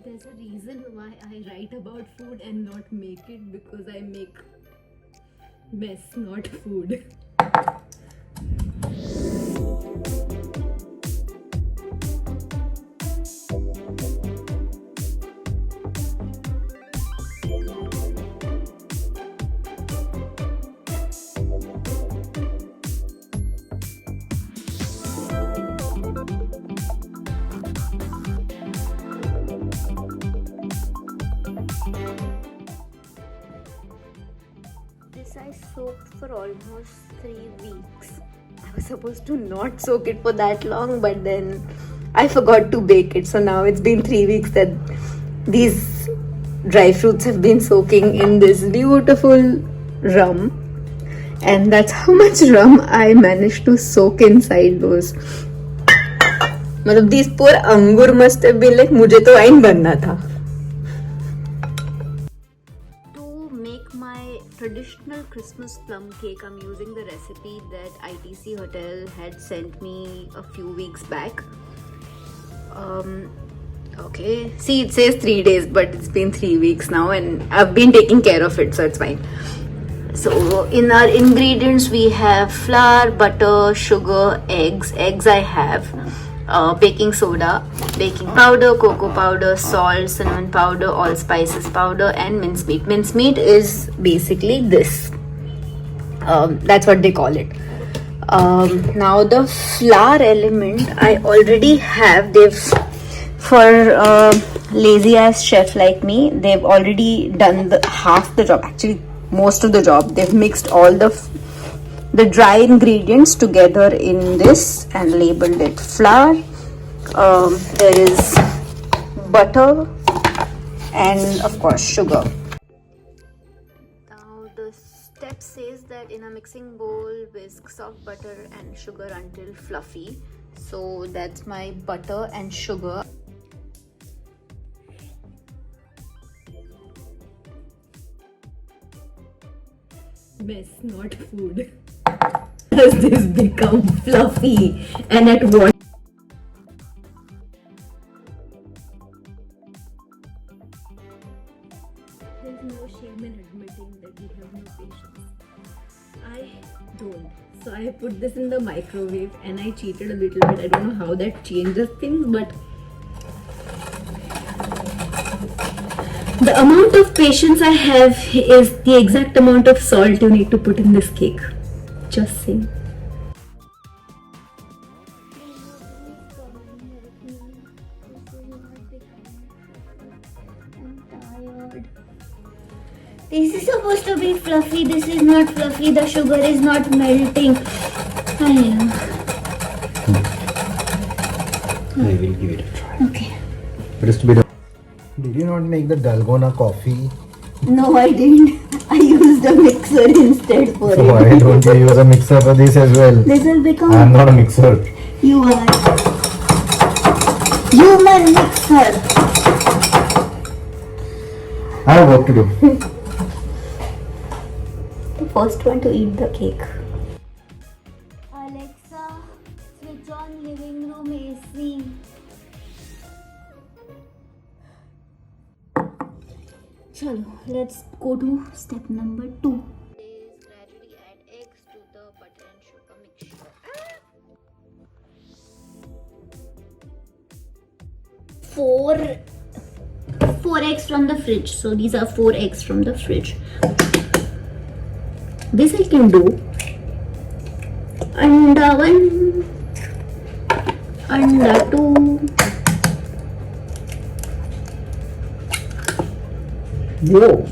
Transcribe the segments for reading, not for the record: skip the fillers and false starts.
There's a reason why I write about food and not make it, because I make mess, not food. This I soaked for almost 3 weeks. I was supposed to not soak it for that long, but then I forgot to bake it. So now it's been 3 weeks that these dry fruits have been soaking in this beautiful rum. And that's how much rum I managed to soak inside those. मतलब these poor अंगूर must have been like मुझे तो wine बनना था. To make my traditional Christmas plum cake, I'm using the recipe that ITC Hotel had sent me a few weeks back. Okay, see, it says 3 days, but it's been 3 weeks now, and I've been taking care of it, so it's fine. So in our ingredients we have flour, butter, sugar, eggs. Eggs I have, baking soda, baking powder, cocoa powder, salt, cinnamon powder, allspices powder, and mincemeat. Mincemeat is basically this. That's what they call it. Now the flour element I already have. For lazy ass chef like me, they've already done half the job. Actually, most of the job. They've mixed all the dry ingredients together in this and labeled it flour. There is butter and of course sugar. Now the step says that in a mixing bowl, whisk soft butter and sugar until fluffy. So that's my butter and sugar. Mess, not food. Does this become fluffy? And at what? There's no shame in admitting that we have no patience. I don't. So I put this in the microwave and I cheated a little bit. I don't know how that changes things, but the amount of patience I have is the exact amount of salt you need to put in this cake. Just saying. This is supposed to be fluffy. This is not fluffy. The sugar is not melting. I will give it a try. Okay. It is to be done. Did you not make the Dalgona coffee? No, I didn't. I used a mixer instead for So it. why don't you use a mixer for this as well? This will become. I am not a mixer. You are. Human mixer. I have work to do. The first one to eat the cake. Alexa, switch on living room AC. Chalo, let's go to step number 2. Gradually add eggs to the butter and sugar mixture. 4 eggs from the fridge. So these are 4 eggs from the fridge. This I can do. Anda 1, anda 2. Whoa.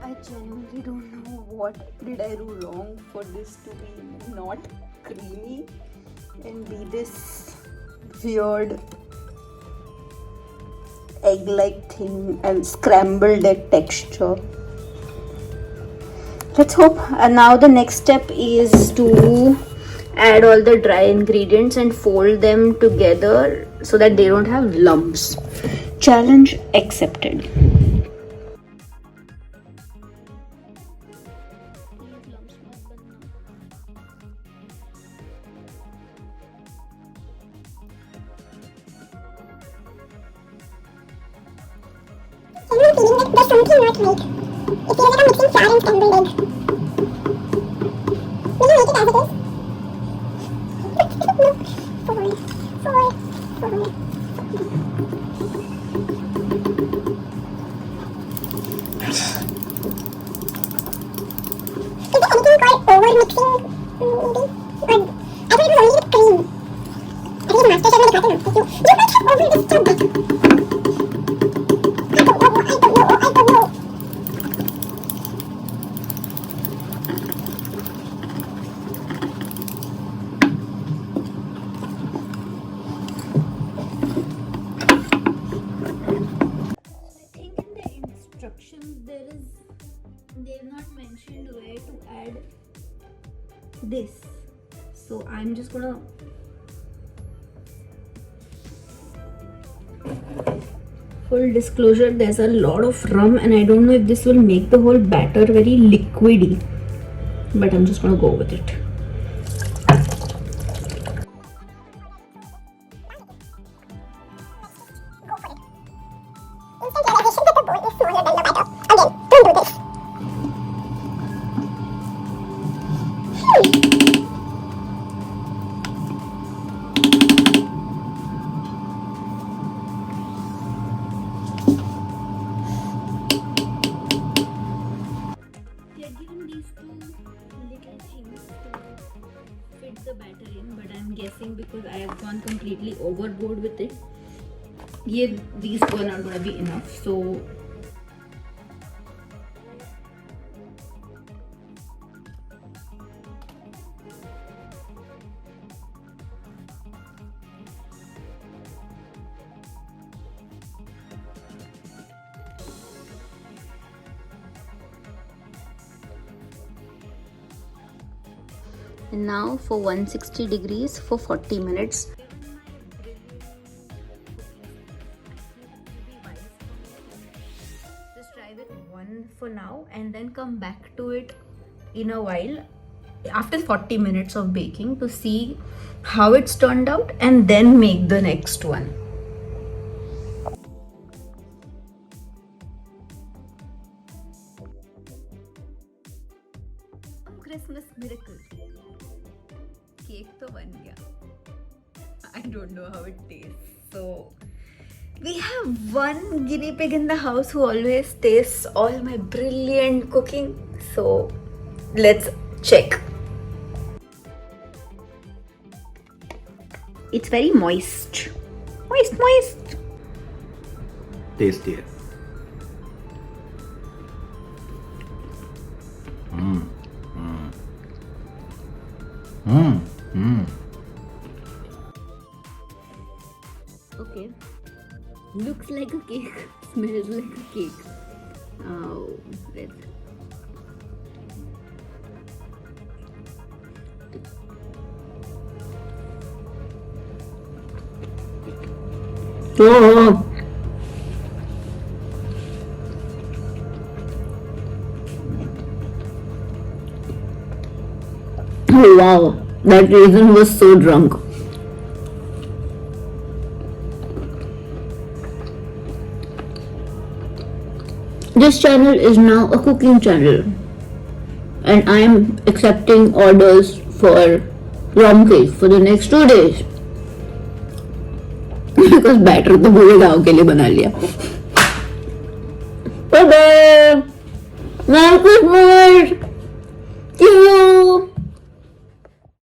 I genuinely don't know what did I do wrong for this to be not creamy and be this weird egg-like thing and scrambled egg texture. Let's hope. And now the next step is to add all the dry ingredients and fold them together so that they don't have lumps. Challenge accepted. there's something not right. It feels like I'm mixing flour and scrambled egg. Will you make it as it is? No. Four. Is there anything called over mixing? Maybe? Or I thought it was only with cream. I think it's MasterChef में दिखाते हैं ना. You might have over this job. I don't know. I think in the instructions they've not mentioned where to add this. So I'm just gonna full disclosure, there's a lot of rum and I don't know if this will make the whole batter very liquidy, but I'm just gonna go with it. Instant realization that the bowl is smaller than the batter. Again, don't do this. They're given these two little things to fit the batter in, but I'm guessing because I have gone completely overboard with it, these were not gonna be enough. So and now for 160 degrees for 40 minutes. Just try with one for now and then come back to it in a while after 40 minutes of baking to see how it's turned out and then make the next one. Christmas miracle. Cake to ban gaya. I don't know how it tastes. So we have one guinea pig in the house who always tastes all my brilliant cooking. So let's check. It's very moist. Moist. Tasty. Okay. Looks like a cake. Smells like a cake. Oh, let's. Oh. Oh wow, that raisin was so drunk. This channel is now a cooking channel and I am accepting orders for rum cake for the next 2 days because batter तो पूरे गांव के लिए बना लिया. Bye bye. Merry Christmas. See you